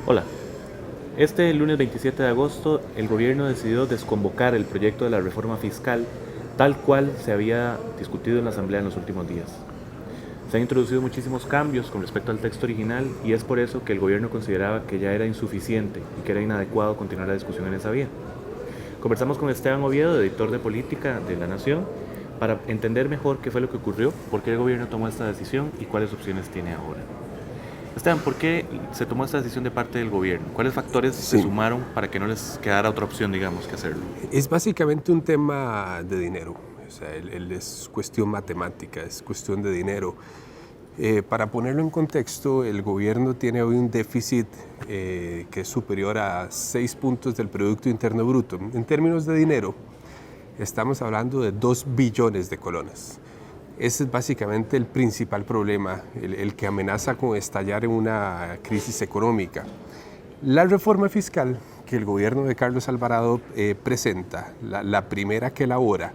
Hola. Este lunes 27 de agosto, el gobierno decidió desconvocar el proyecto de la reforma fiscal tal cual se había discutido en la Asamblea en los últimos días. Se han introducido muchísimos cambios con respecto al texto original y es por eso que el gobierno consideraba que ya era insuficiente y que era inadecuado continuar la discusión en esa vía. Conversamos con Esteban Oviedo, editor de política de La Nación, para entender mejor qué fue lo que ocurrió, por qué el gobierno tomó esta decisión y cuáles opciones tiene ahora. Esteban, ¿por qué se tomó esta decisión de parte del gobierno? ¿Cuáles factores se Sí, sumaron para que no les quedara otra opción, digamos, que hacerlo? es básicamente un tema de dinero, o sea, es cuestión matemática, es cuestión de dinero. Para ponerlo en contexto, el gobierno tiene hoy un déficit que es superior a 6 puntos del Producto Interno Bruto. En términos de dinero, estamos hablando de 2 billones de colones. Ese es básicamente el principal problema, el que amenaza con estallar en una crisis económica. La reforma fiscal que el gobierno de Carlos Alvarado presenta, la primera que elabora,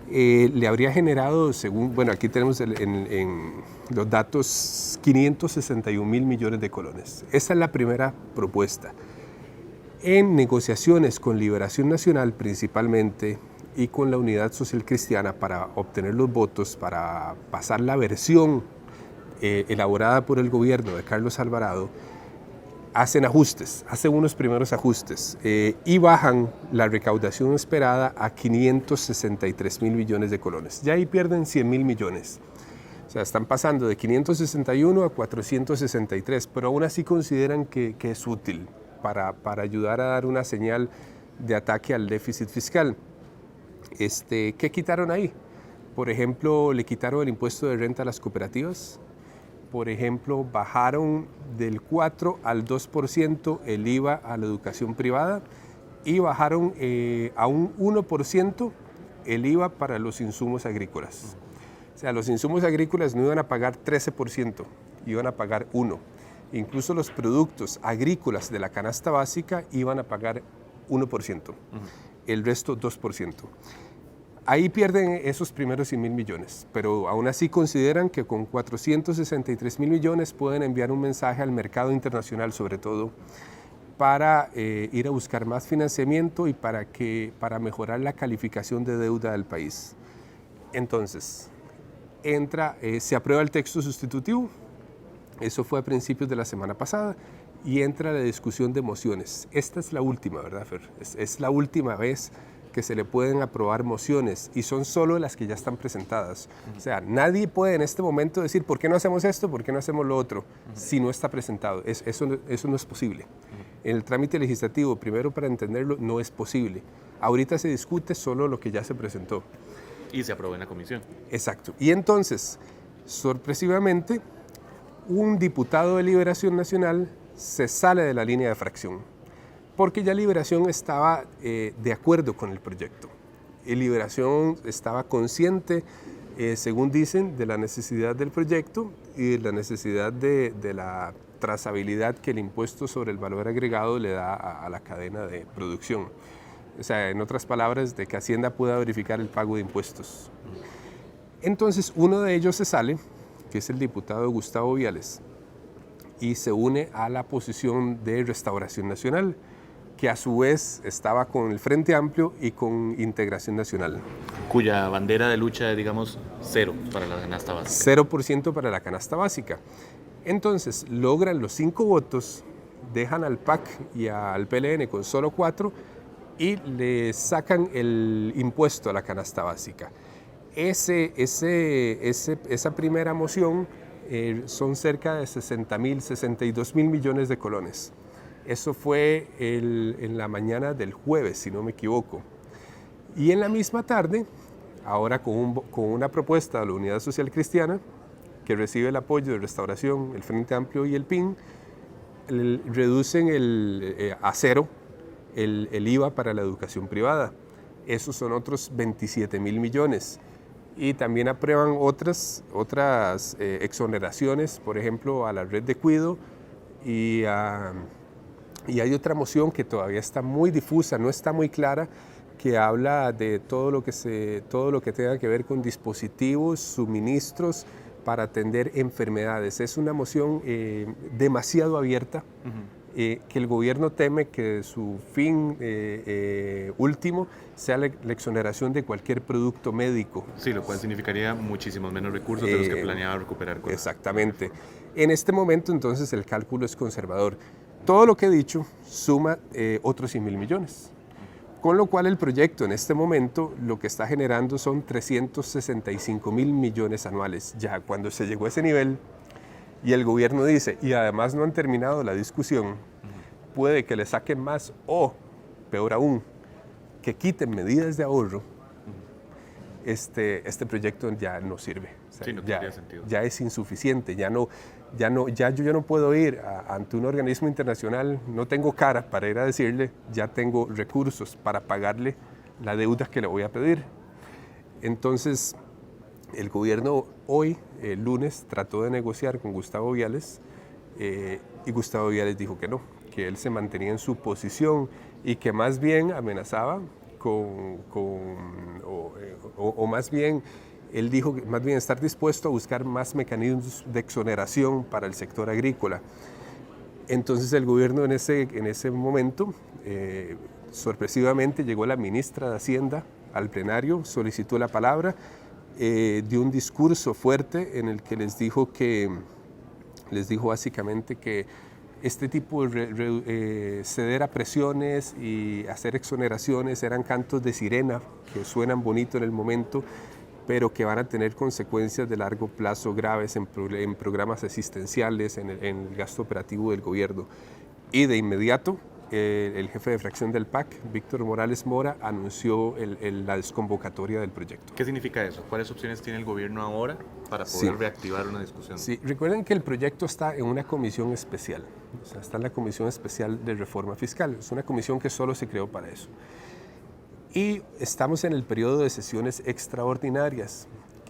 le habría generado, según, bueno, aquí tenemos en los datos, 561 mil millones de colones. Esa es la primera propuesta. En negociaciones con Liberación Nacional principalmente y con la Unidad Social Cristiana para obtener los votos, para pasar la versión elaborada por el gobierno de Carlos Alvarado, hacen ajustes, hacen unos primeros ajustes y bajan la recaudación esperada a 563 mil millones de colones. Ya ahí pierden 100 mil millones. O sea, están pasando de 561 a 463, pero aún así consideran que es útil para ayudar a dar una señal de ataque al déficit fiscal. ¿Qué quitaron ahí? Por ejemplo, le quitaron el impuesto de renta a las cooperativas. Por ejemplo, bajaron del 4 al 2% el IVA a la educación privada y bajaron a un 1% el IVA para los insumos agrícolas. O sea, los insumos agrícolas no iban a pagar 13%, iban a pagar 1%. Incluso los productos agrícolas de la canasta básica iban a pagar 1%, el resto 2%. Ahí pierden esos primeros 100 mil millones, pero aún así consideran que con 463 mil millones pueden enviar un mensaje al mercado internacional, sobre todo, para ir a buscar más financiamiento y para mejorar la calificación de deuda del país. Entonces, se aprueba el texto sustitutivo, eso fue a principios de la semana pasada, y entra la discusión de mociones. Esta es la última, ¿verdad, Fer? Es la última vez que se le pueden aprobar mociones y son solo las que ya están presentadas. O sea, nadie puede en este momento decir ¿por qué no hacemos esto? ¿Por qué no hacemos lo otro? Si no está presentado. Eso no es posible. En el trámite legislativo, primero para entenderlo, no es posible. Ahorita se discute solo lo que ya se presentó. Y se aprobó en la comisión. Exacto. Y entonces, sorpresivamente, un diputado de Liberación Nacional se sale de la línea de fracción, porque ya Liberación estaba de acuerdo con el proyecto. Y Liberación estaba consciente, según dicen, de la necesidad del proyecto y de la necesidad de la trazabilidad que el impuesto sobre el valor agregado le da a la cadena de producción. O sea, en otras palabras, de que Hacienda pueda verificar el pago de impuestos. Entonces, uno de ellos se sale, que es el diputado Gustavo Viales, y se une a la posición de Restauración Nacional, que a su vez estaba con el Frente Amplio y con Integración Nacional. Cuya bandera de lucha es, digamos, 0 para la canasta básica. 0% para la canasta básica. Entonces, logran los 5 votos, dejan al PAC y al PLN con solo 4 y le sacan el impuesto a la canasta básica. Esa primera moción son cerca de 62 mil millones de colones. Eso fue en la mañana del jueves, si no me equivoco. Y en la misma tarde, ahora con una propuesta de la Unidad Social Cristiana, que recibe el apoyo de Restauración, el Frente Amplio y el PIN, reducen a 0 el IVA para la educación privada. Esos son otros 27 mil millones. Y también aprueban otras exoneraciones, por ejemplo, a la red de cuido y hay otra moción que todavía está muy difusa, no está muy clara, que habla de todo lo que tenga que ver con dispositivos, suministros para atender enfermedades. Es una moción demasiado abierta que el gobierno teme que su fin último sea la exoneración de cualquier producto médico. Sí, lo cual significaría muchísimos menos recursos de los que planeaba recuperar. Exactamente. En este momento, entonces, el cálculo es conservador. Todo lo que he dicho suma otros 100.000 millones. Con lo cual el proyecto en este momento lo que está generando son 365.000 millones anuales. Ya cuando se llegó a ese nivel y el gobierno dice, y además no han terminado la discusión, puede que le saquen más o, peor aún, que quiten medidas de ahorro, este proyecto ya no sirve. O sea, sí, no tendría sentido. Ya es insuficiente, ya yo no puedo ir ante un organismo internacional, no tengo cara para ir a decirle, ya tengo recursos para pagarle la deuda que le voy a pedir. Entonces, el gobierno hoy, el lunes, trató de negociar con Gustavo Viales y Gustavo Viales dijo que no, que él se mantenía en su posición y que más bien amenazaba o más bien él dijo que más bien estar dispuesto a buscar más mecanismos de exoneración para el sector agrícola. Entonces el gobierno en ese momento, sorpresivamente llegó la ministra de Hacienda al plenario, solicitó la palabra, dio un discurso fuerte en el que les dijo básicamente que este tipo de ceder a presiones y hacer exoneraciones eran cantos de sirena que suenan bonito en el momento, pero que van a tener consecuencias de largo plazo graves en programas asistenciales, en el gasto operativo del gobierno. Y de inmediato, el jefe de fracción del PAC, Víctor Morales Mora, anunció la desconvocatoria del proyecto. ¿Qué significa eso? ¿Cuáles opciones tiene el gobierno ahora para poder reactivar una discusión? Sí, recuerden que el proyecto está en una comisión especial, o sea, está en la Comisión Especial de Reforma Fiscal. Es una comisión que solo se creó para eso. Y estamos en el periodo de sesiones extraordinarias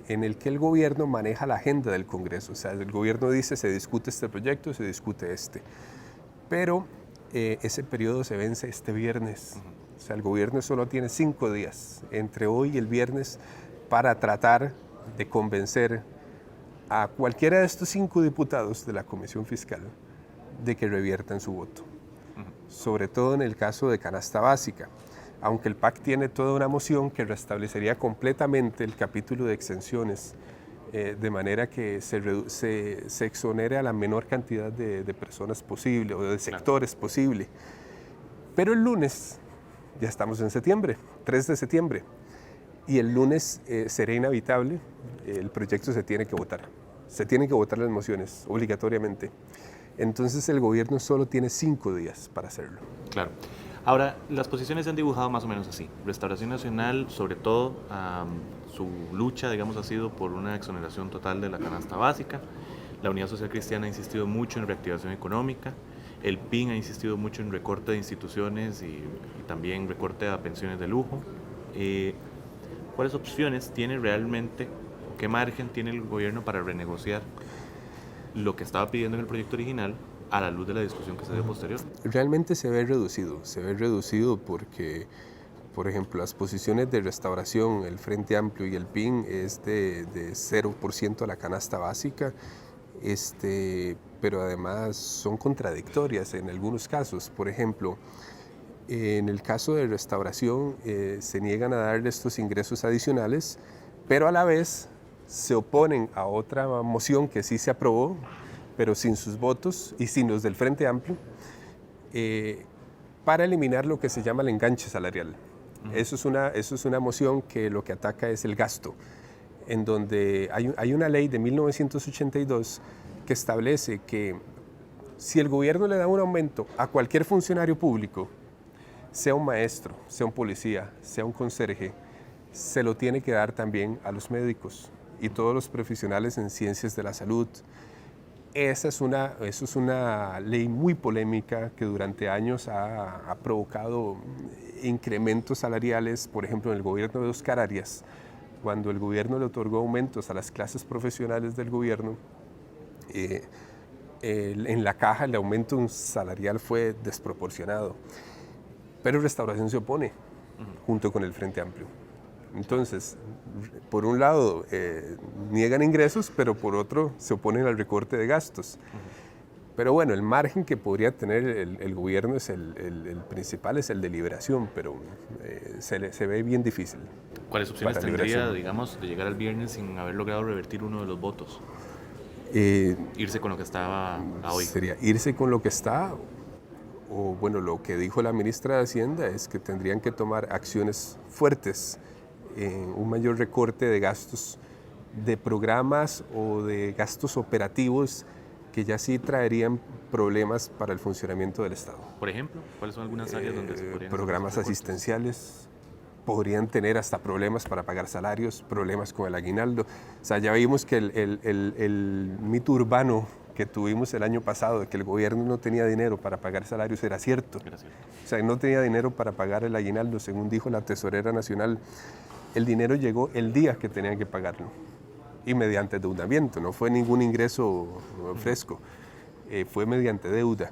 en el que el gobierno maneja la agenda del Congreso. O sea, el gobierno dice, se discute este proyecto, se discute este. Pero ese periodo se vence este viernes. O sea, el gobierno solo tiene 5 días, entre hoy y el viernes, para tratar de convencer a cualquiera de estos 5 diputados de la Comisión Fiscal de que reviertan su voto. Sobre todo en el caso de canasta básica. Aunque el PAC tiene toda una moción que restablecería completamente el capítulo de exenciones, de manera que se exonere a la menor cantidad de personas posible o de sectores posible. Pero el lunes, ya estamos en septiembre, 3 de septiembre, y el lunes será inevitable, el proyecto se tiene que votar. Se tienen que votar las mociones obligatoriamente. Entonces el gobierno solo tiene 5 días para hacerlo. Claro. Ahora, las posiciones se han dibujado más o menos así. Restauración Nacional, sobre todo, su lucha, digamos, ha sido por una exoneración total de la canasta básica. La Unidad Social Cristiana ha insistido mucho en reactivación económica. El PIN ha insistido mucho en recorte de instituciones y también recorte a pensiones de lujo. ¿Cuáles opciones tiene realmente, qué margen tiene el gobierno para renegociar lo que estaba pidiendo en el proyecto original a la luz de la discusión que se dio posterior? Realmente se ve reducido porque, por ejemplo, las posiciones de restauración, el Frente Amplio y el PIN es de 0% a la canasta básica, pero además son contradictorias en algunos casos. Por ejemplo, en el caso de restauración se niegan a darle estos ingresos adicionales, pero a la vez se oponen a otra moción que sí se aprobó, pero sin sus votos y sin los del Frente Amplio, para eliminar lo que se llama el enganche salarial. Eso es una moción que lo que ataca es el gasto, en donde hay una ley de 1982 que establece que si el gobierno le da un aumento a cualquier funcionario público, sea un maestro, sea un policía, sea un conserje, se lo tiene que dar también a los médicos y todos los profesionales en ciencias de la salud. Eso es una ley muy polémica que durante años ha provocado incrementos salariales, por ejemplo, en el gobierno de Oscar Arias, cuando el gobierno le otorgó aumentos a las clases profesionales del gobierno, en la caja el aumento salarial fue desproporcionado. Pero Restauración se opone, junto con el Frente Amplio. Entonces, por un lado, niegan ingresos, pero por otro se oponen al recorte de gastos. Pero bueno, el margen que podría tener el gobierno es el principal, es el de Liberación, pero se ve bien difícil. ¿Cuáles opciones tendría, digamos, de llegar al viernes sin haber logrado revertir uno de los votos? Irse con lo que estaba a hoy. Sería irse con lo que está, o bueno, lo que dijo la ministra de Hacienda es que tendrían que tomar acciones fuertes, un mayor recorte de gastos de programas o de gastos operativos que ya sí traerían problemas para el funcionamiento del Estado. Por ejemplo, ¿cuáles son algunas áreas donde se podrían programas asistenciales? Podrían tener hasta problemas para pagar salarios, problemas con el aguinaldo. O sea, ya vimos que el mito urbano que tuvimos el año pasado de que el gobierno no tenía dinero para pagar salarios era cierto. O sea, no tenía dinero para pagar el aguinaldo, según dijo la tesorera nacional. El dinero llegó el día que tenían que pagarlo y mediante endeudamiento, no fue ningún ingreso fresco, fue mediante deuda.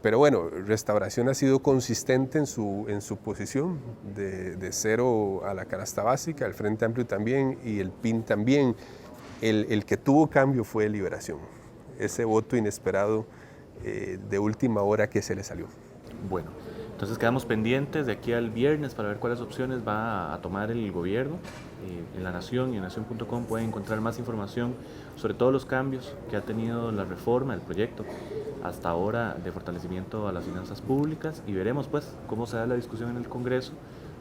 Pero bueno, Restauración ha sido consistente en su posición de cero a la canasta básica, el Frente Amplio también y el PIN también. El que tuvo cambio fue Liberación, ese voto inesperado de última hora que se le salió. Bueno, entonces quedamos pendientes de aquí al viernes para ver cuáles opciones va a tomar el gobierno. En La Nación y en nación.com pueden encontrar más información sobre todos los cambios que ha tenido la reforma, el proyecto, hasta ahora de fortalecimiento a las finanzas públicas, y veremos pues cómo se da la discusión en el Congreso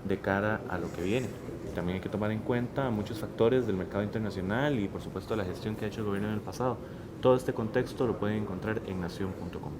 de cara a lo que viene. También hay que tomar en cuenta muchos factores del mercado internacional y por supuesto la gestión que ha hecho el gobierno en el pasado. Todo este contexto lo pueden encontrar en nación.com.